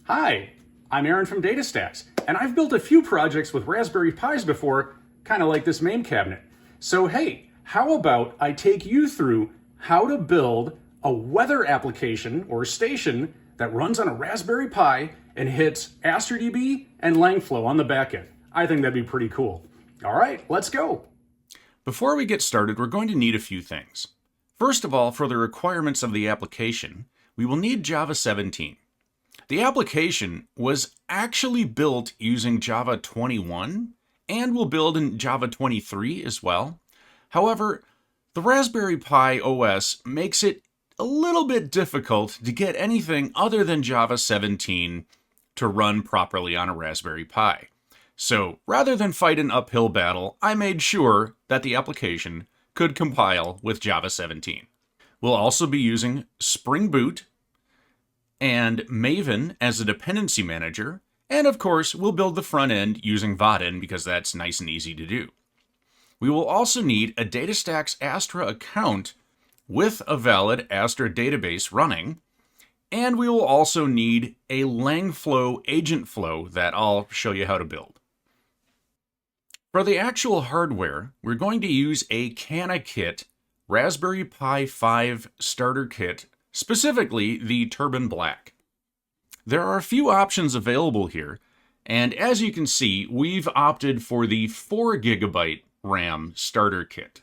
Hi, I'm Aaron from DataStax, and I've built a few projects with Raspberry Pis before, kind of like this MAME cabinet. So hey, how about I take you through how to build a weather application or station that runs on a Raspberry Pi and hits Astra DB and Langflow on the back end. I think that'd be pretty cool. All right, let's go. Before we get started, we're going to need a few things. First of all, for the requirements of the application, we will need Java 17. The application was actually built using Java 21 and will build in Java 23 as well. However, the Raspberry Pi OS makes it a little bit difficult to get anything other than Java 17 to run properly on a Raspberry Pi. So rather than fight an uphill battle, I made sure that the application could compile with Java 17. We'll also be using Spring Boot and Maven as a dependency manager, and of course we'll build the front end using Vaadin because that's nice and easy to do. We will also need a DataStax Astra account with a valid Astra database running, and we will also need a Langflow agent flow that I'll show you how to build. For the actual hardware, we're going to use a CanaKit Raspberry Pi 5 starter kit, specifically the Turbine Black. There are a few options available here, and as you can see, we've opted for the 4 GB RAM starter kit.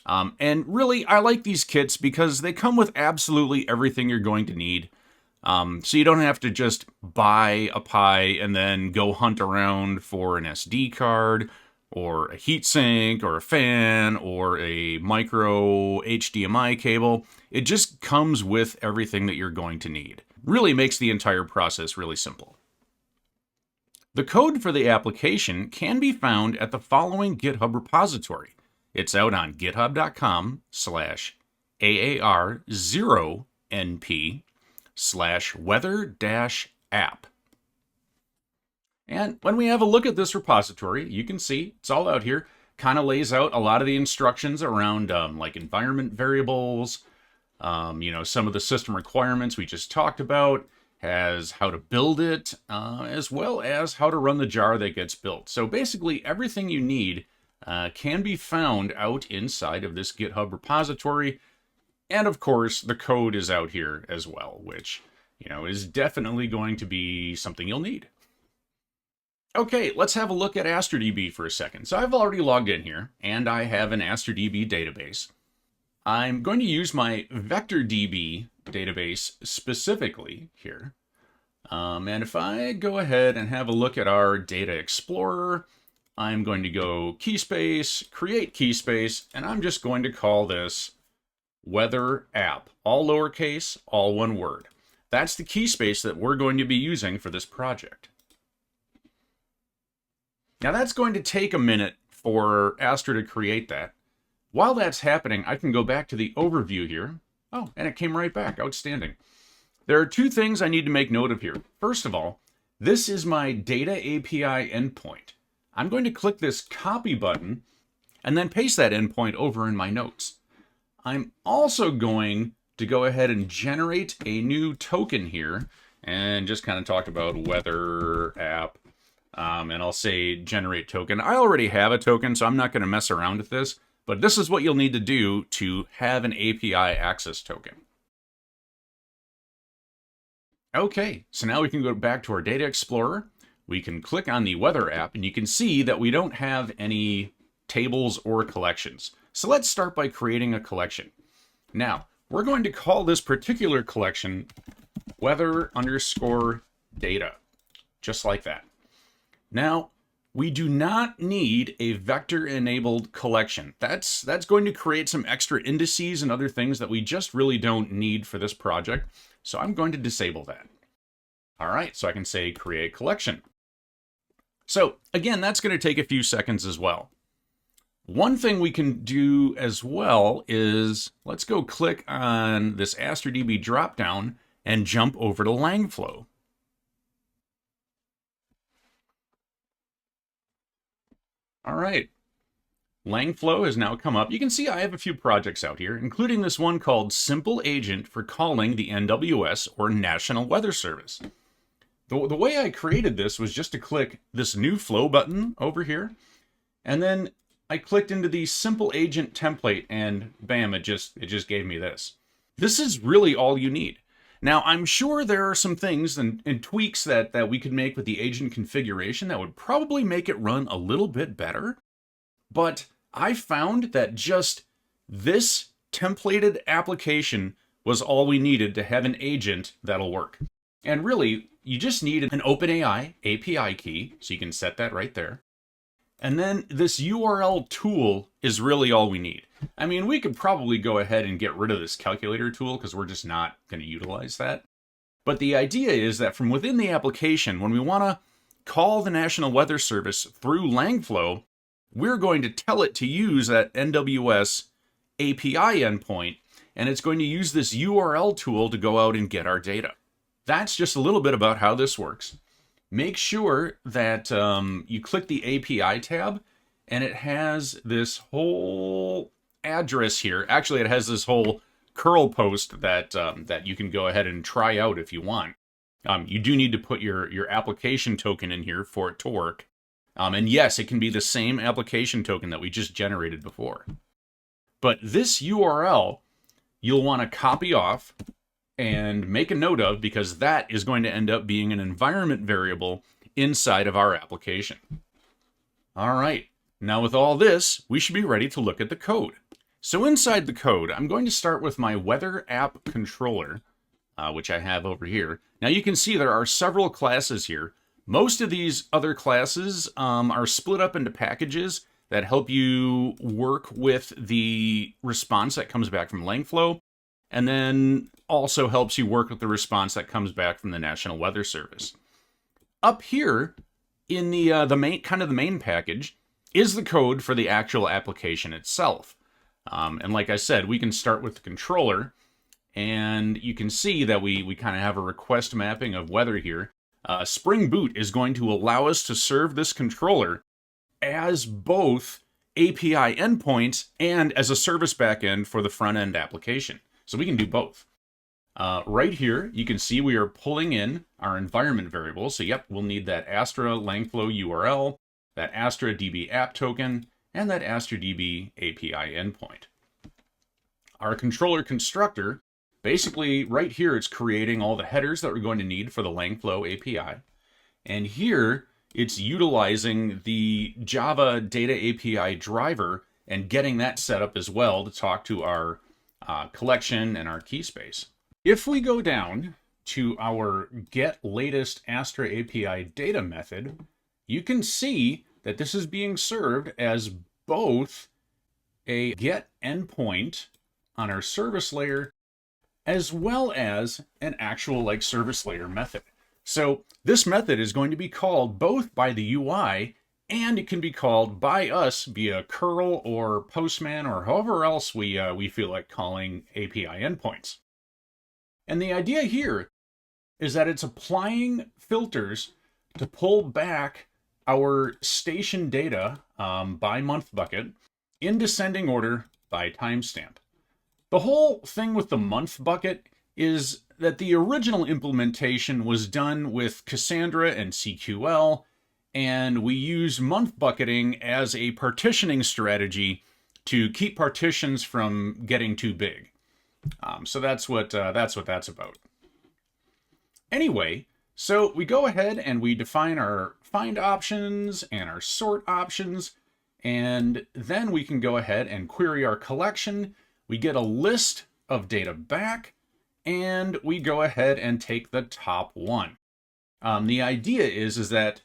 And really, I like these kits because they come with absolutely everything you're going to need. So you don't have to just buy a Pi and then go hunt around for an SD card or a heatsink or a fan or a micro HDMI cable. It just comes with everything that you're going to need. Really makes the entire process really simple. The code for the application can be found at the following GitHub repository. It's out on github.com/AAR0NP/weather-app. And when we have a look at this repository, you can see it's all out here. Kind of lays out a lot of the instructions around like environment variables, some of the system requirements we just talked about, has how to build it, as well as how to run the jar that gets built. So basically everything you need can be found out inside of this GitHub repository. And of course, the code is out here as well, which, is definitely going to be something you'll need. Okay, let's have a look at Astra DB for a second. So I've already logged in here, and I have an Astra DB database. I'm going to use my vector DB database specifically here. And if I go ahead and have a look at our data explorer, I'm going to go keyspace, create keyspace, and I'm just going to call this weather app, all lowercase, all one word. That's the keyspace that we're going to be using for this project. Now that's going to take a minute for Astra to create that. While that's happening, I can go back to the overview here. Oh, and it came right back. Outstanding. There are two things I need to make note of here. First of all, this is my data API endpoint. I'm going to click this copy button and then paste that endpoint over in my notes. I'm also going to go ahead and generate a new token here and just kind of talk about weather app. And I'll say generate token. I already have a token, so I'm not going to mess around with this. But this is what you'll need to do to have an API access token. Okay, so now we can go back to our Data Explorer. We can click on the Weather app, and you can see that we don't have any tables or collections. So let's start by creating a collection. Now, we're going to call this particular collection weather_data, just like that. Now, we do not need a vector-enabled collection. That's going to create some extra indices and other things that we just really don't need for this project. So I'm going to disable that. All right, so I can say create collection. So again, that's going to take a few seconds as well. One thing we can do as well is let's go click on this Astra DB dropdown and jump over to Langflow. All right. Langflow has now come up. You can see I have a few projects out here, including this one called Simple Agent for calling the NWS, or National Weather Service. The way I created this was just to click this new flow button over here, and then I clicked into the Simple Agent template, and bam, it just gave me this. This is really all you need. Now, I'm sure there are some things and tweaks that we could make with the agent configuration that would probably make it run a little bit better. But I found that just this templated application was all we needed to have an agent that'll work. And really, you just need an OpenAI API key, so you can set that right there. And then this URL tool is really all we need. I mean, we could probably go ahead and get rid of this calculator tool because we're just not going to utilize that. But the idea is that from within the application, when we want to call the National Weather Service through Langflow, we're going to tell it to use that NWS API endpoint, and it's going to use this URL tool to go out and get our data. That's just a little bit about how this works. Make sure that you click the API tab, and it has this whole address here. Actually, it has this whole curl post that you can go ahead and try out if you want. You do need to put your application token in here for it to work. And yes, it can be the same application token that we just generated before. But this URL, you'll want to copy off and make a note of, because that is going to end up being an environment variable inside of our application. All right, now with all this, we should be ready to look at the code. So inside the code, I'm going to start with my weather app controller, which I have over here. Now you can see there are several classes here. Most of these other classes are split up into packages that help you work with the response that comes back from Langflow, and then also helps you work with the response that comes back from the National Weather Service. Up here in the main package is the code for the actual application itself. And like I said, we can start with the controller, and you can see that we kind of have a request mapping of weather here. Spring Boot is going to allow us to serve this controller as both API endpoints and as a service backend for the front-end application. So we can do both. Right here, you can see we are pulling in our environment variables. So yep, we'll need that Astra Langflow URL, that Astra DB app token, and that Astra DB API endpoint. Our controller constructor, basically right here, it's creating all the headers that we're going to need for the Langflow API. And here, it's utilizing the Java Data API driver and getting that set up as well to talk to our collection and our key space. If we go down to our get latest Astra API data method, you can see that this is being served as both a get endpoint on our service layer as well as an actual service layer method. So this method is going to be called both by the UI, and it can be called by us via curl or postman or however else we feel like calling API endpoints. And the idea here is that it's applying filters to pull back our station data by month bucket in descending order by timestamp. The whole thing with the month bucket is that the original implementation was done with Cassandra and CQL, and we use month bucketing as a partitioning strategy to keep partitions from getting too big. So that's what that's about. Anyway, so we go ahead and we define our find options and our sort options, and then we can go ahead and query our collection. We get a list of data back, and we go ahead and take the top one. The idea is that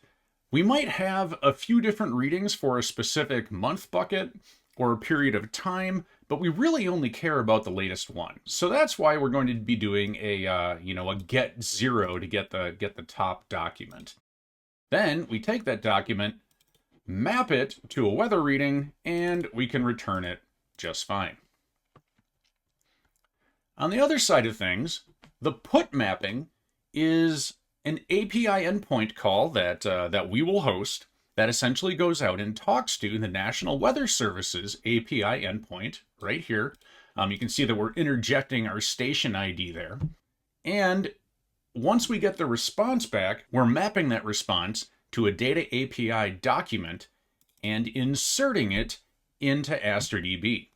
we might have a few different readings for a specific month bucket or a period of time, but we really only care about the latest one. So that's why we're going to be doing a get 0 to get the top document. Then we take that document, map it to a weather reading, and we can return it just fine. On the other side of things, the put mapping is an API endpoint call that we will host, that essentially goes out and talks to the National Weather Service's API endpoint right here. You can see that we're interjecting our station ID there. And once we get the response back, we're mapping that response to a data API document and inserting it into Astra DB.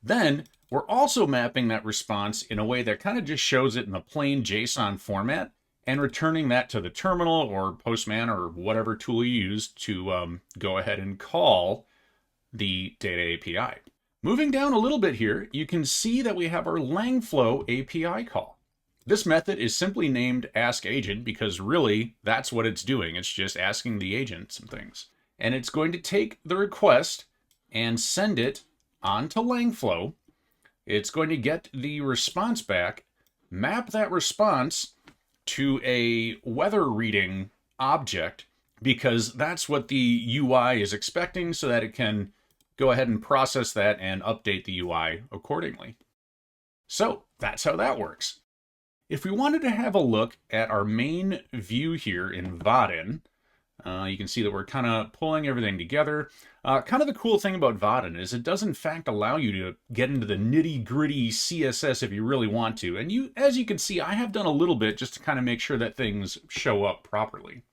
Then we're also mapping that response in a way that kind of just shows it in a plain JSON format and returning that to the terminal or Postman or whatever tool you use to go ahead and call the data API. Moving down a little bit here, you can see that we have our Langflow API call. This method is simply named askAgent because really that's what it's doing. It's just asking the agent some things. And it's going to take the request and send it onto Langflow. It's going to get the response back, map that response to a weather reading object because that's what the UI is expecting so that it can go ahead and process that and update the UI accordingly. So that's how that works. If we wanted to have a look at our main view here in Vaadin, you can see that we're kind of pulling everything together. Kind of the cool thing about Vaadin is it does in fact allow you to get into the nitty-gritty CSS if you really want to. And as you can see, I have done a little bit just to kind of make sure that things show up properly.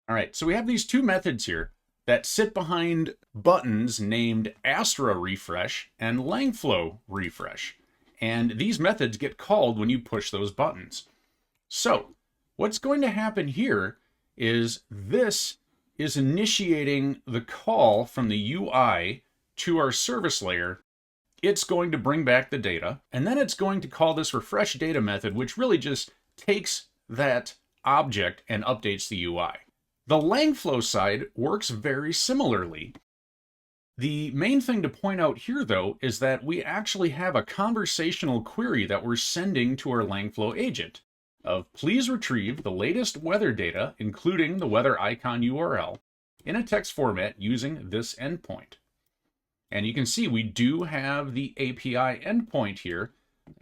All right, so we have these two methods here that sit behind buttons named Astra Refresh and Langflow Refresh. And these methods get called when you push those buttons. So what's going to happen here is this is initiating the call from the UI to our service layer. It's going to bring back the data, and then it's going to call this refresh data method, which really just takes that object and updates the UI. The Langflow side works very similarly. The main thing to point out here, though, is that we actually have a conversational query that we're sending to our Langflow agent of please retrieve the latest weather data, including the weather icon URL, in a text format using this endpoint. And you can see we do have the API endpoint here,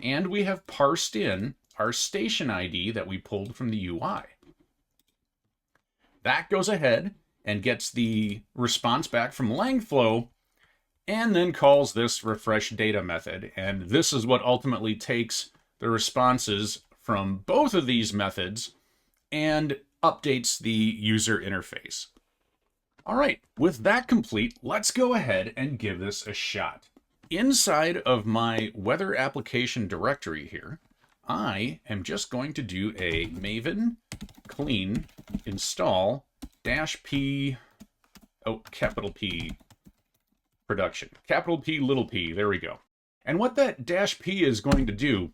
and we have parsed in our station ID that we pulled from the UI. That goes ahead and gets the response back from Langflow, and then calls this refresh data method. And this is what ultimately takes the responses from both of these methods and updates the user interface. All right, with that complete, let's go ahead and give this a shot. Inside of my weather application directory here, I am just going to do a maven clean install -p, capital P production. Capital P, little p, there we go. And what that -p is going to do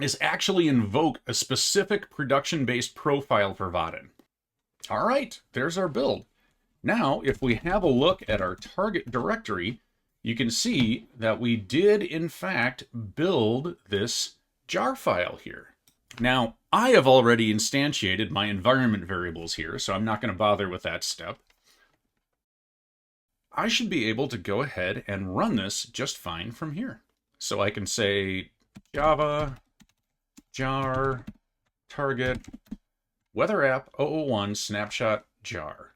is actually invoke a specific production-based profile for Vaadin. All right, there's our build. Now, if we have a look at our target directory, you can see that we did, in fact, build this jar file here. Now, I have already instantiated my environment variables here, so I'm not going to bother with that step. I should be able to go ahead and run this just fine from here. So I can say Java jar target weather app 001 snapshot jar.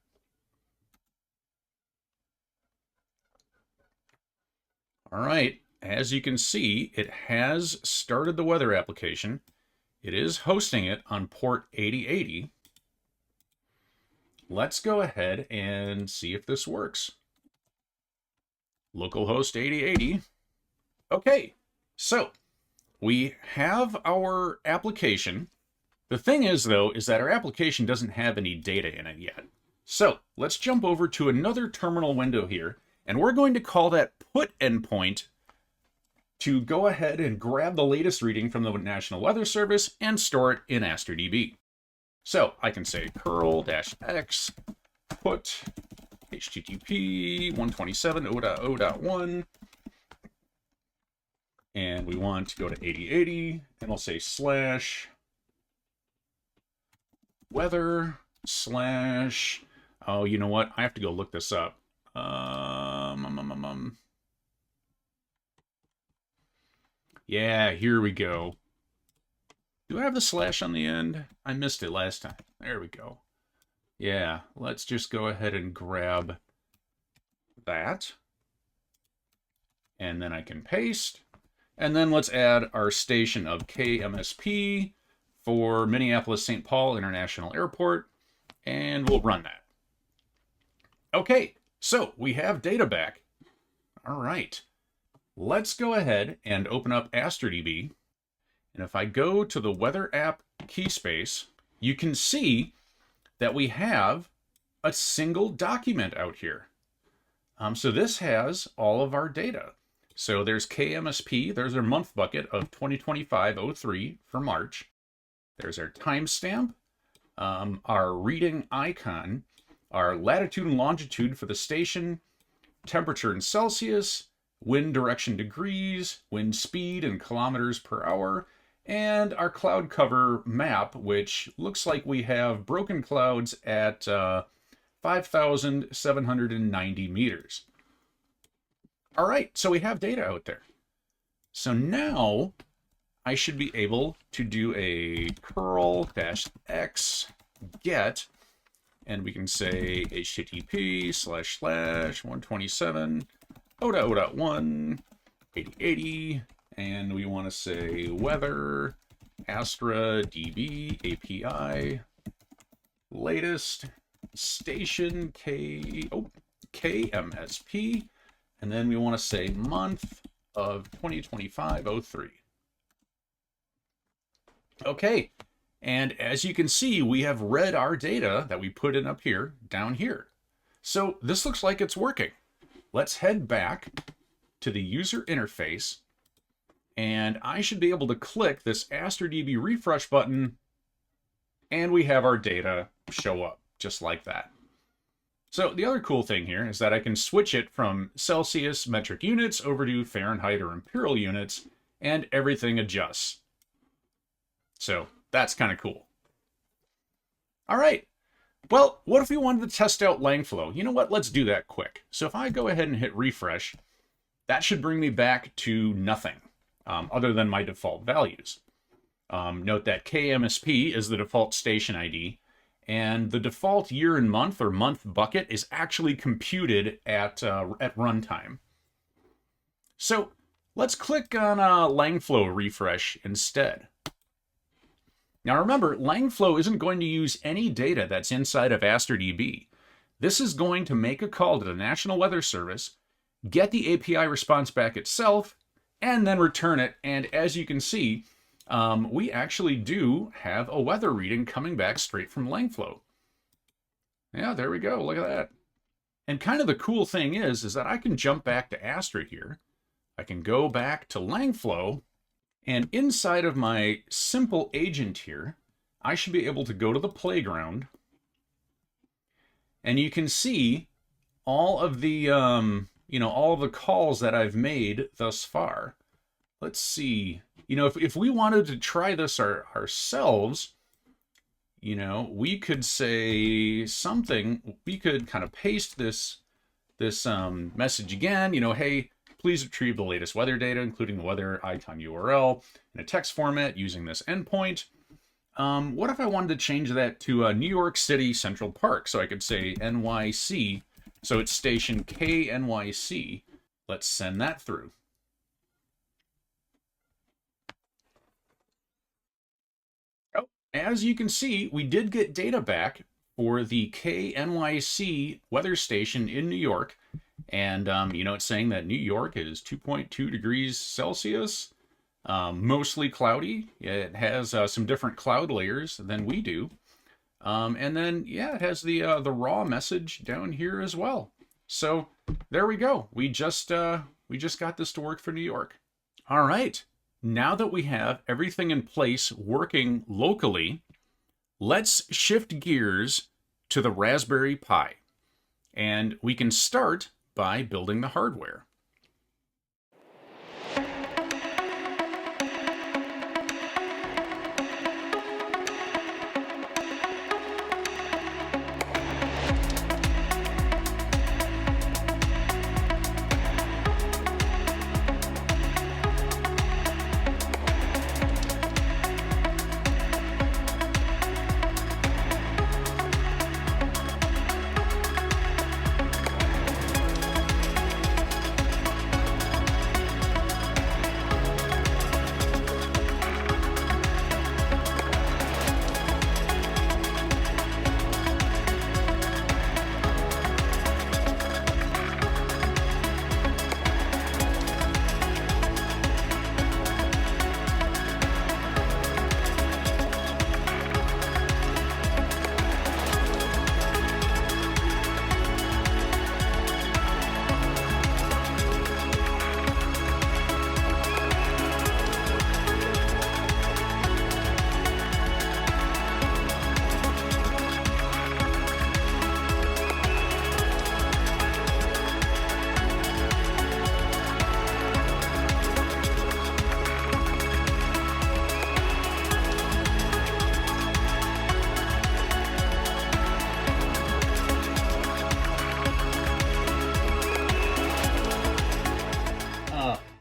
All right, as you can see, it has started the weather application. It is hosting it on port 8080. Let's go ahead and see if this works. Localhost 8080. Okay, so we have our application. The thing is, though, is that our application doesn't have any data in it yet. So let's jump over to another terminal window here, and we're going to call that put endpoint to go ahead and grab the latest reading from the National Weather Service and store it in Astra DB. So I can say curl-x put http 127.0.0.1, and we want to go to 8080, and I'll say /weather/ oh, you know what? I have to go look this up. Yeah, here we go. Do I have the slash on the end? I missed it last time. There we go. Yeah, let's just go ahead and grab that. And then I can paste. And then let's add our station of KMSP for Minneapolis-St. Paul International Airport. And we'll run that. Okay, so we have data back. All right. Let's go ahead and open up Astra DB. And if I go to the weather app key space, you can see that we have a single document out here. So this has all of our data. So there's KMSP, there's our month bucket of 2025-03 for March. There's our timestamp, our reading icon, our latitude and longitude for the station, temperature in Celsius, wind direction degrees, wind speed in kilometers per hour, and our cloud cover map, which looks like we have broken clouds at 5,790 meters. All right, so we have data out there. So now I should be able to do a curl-x get, and we can say http://127.0.0.1 8080, and we want to say weather Astra DB API latest station KMSP, and then we want to say month of 2025-03. Okay, and as you can see, we have read our data that we put in up here, down here. So this looks like it's working. Let's head back to the user interface, and I should be able to click this Astra DB refresh button, and we have our data show up just like that. So the other cool thing here is that I can switch it from Celsius metric units over to Fahrenheit or imperial units, and everything adjusts. So that's kind of cool. All right. Well, what if we wanted to test out Langflow? You know what? Let's do that quick. So if I go ahead and hit refresh, that should bring me back to nothing other than my default values. Note that KMSP is the default station ID, and the default year and month or month bucket is actually computed at runtime. So let's click on Langflow refresh instead. Now remember, Langflow isn't going to use any data that's inside of Astra DB. This is going to make a call to the National Weather Service, get the API response back itself, and then return it. And as you can see, we actually do have a weather reading coming back straight from Langflow. Yeah, there we go. Look at that. And kind of the cool thing is that I can jump back to Astra here. I can go back to Langflow, and inside of my simple agent here, I should be able to go to the playground, and you can see all of the all of the calls that I've made thus far. Let's see. If we wanted to try this ourselves, we could say something. We could kind of paste this message again. Hey, please retrieve the latest weather data, including the weather icon URL, in a text format using this endpoint. What if I wanted to change that to New York City Central Park? So I could say NYC. So it's station KNYC. Let's send that through. Oh, as you can see, we did get data back for the KNYC weather station in New York. And, it's saying that New York is 2.2 degrees Celsius, mostly cloudy. It has some different cloud layers than we do. And then, yeah, it has the raw message down here as well. So there we go. We just got this to work for New York. All right. Now that we have everything in place working locally, let's shift gears to the Raspberry Pi. And we can start by building the hardware.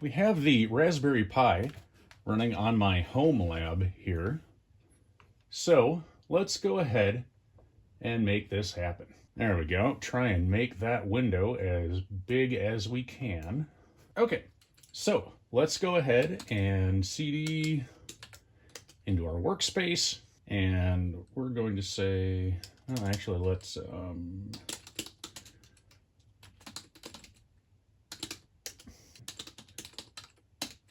we have the Raspberry Pi running on my home lab here. So let's go ahead and make this happen. There we go. Try and make that window as big as we can. Okay, so let's go ahead and cd into our workspace, and we're going to say, oh, actually, let's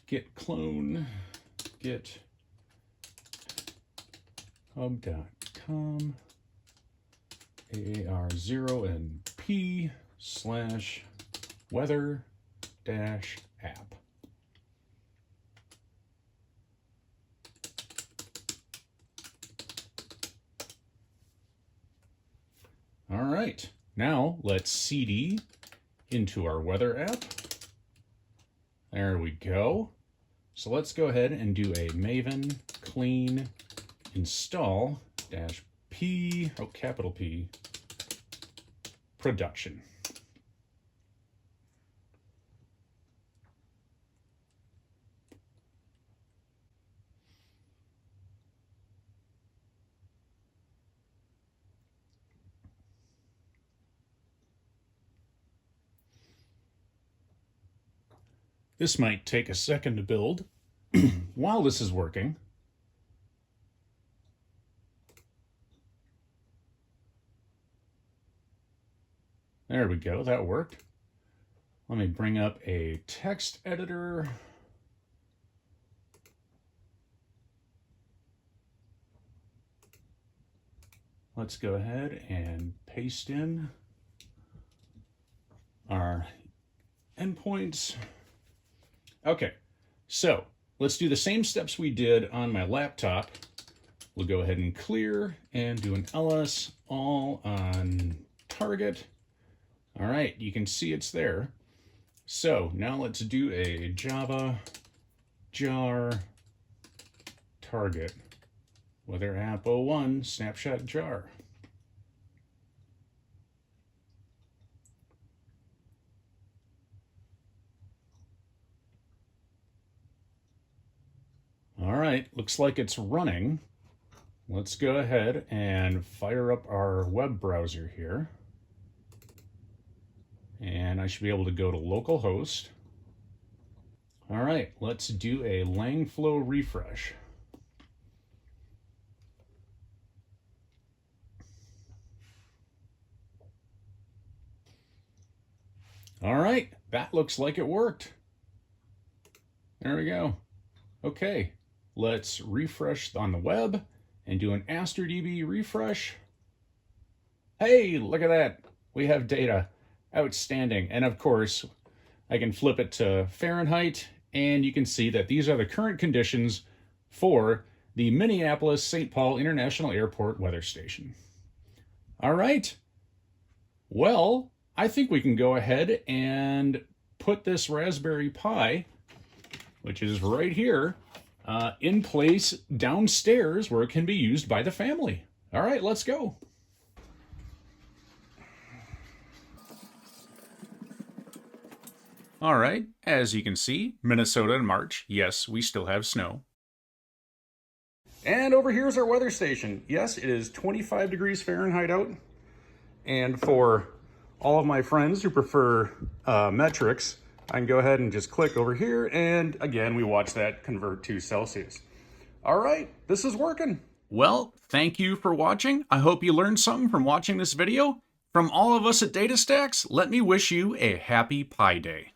git clone git hub.com AAR0 and P / weather -app. All right, now let's cd into our weather app. There we go. So let's go ahead and do a maven clean install -p, oh, capital P, production. This might take a second to build. While this is working, there we go, that worked. Let me bring up a text editor. Let's go ahead and paste in our endpoints. Okay, so let's do the same steps we did on my laptop. We'll go ahead and clear and do an ls all on target. All right, you can see it's there. So now let's do a Java jar target weather app 01 snapshot jar. All right, looks like it's running. Let's go ahead and fire up our web browser here. And I should be able to go to localhost. All right, let's do a Langflow refresh. All right, that looks like it worked. There we go. Okay, let's refresh on the web and do an Astra DB refresh. Hey, look at that. We have data. Outstanding. And of course, I can flip it to Fahrenheit, and you can see that these are the current conditions for the Minneapolis-St. Paul International Airport weather station. All right. Well, I think we can go ahead and put this Raspberry Pi, which is right here, in place downstairs where it can be used by the family. All right, let's go. All right, as you can see, Minnesota in March. Yes, we still have snow. And over here is our weather station. Yes, it is 25 degrees Fahrenheit out. And for all of my friends who prefer metrics, I can go ahead and just click over here. And again, we watch that convert to Celsius. All right, this is working. Well, thank you for watching. I hope you learned something from watching this video. From all of us at DataStax, let me wish you a happy Pi Day.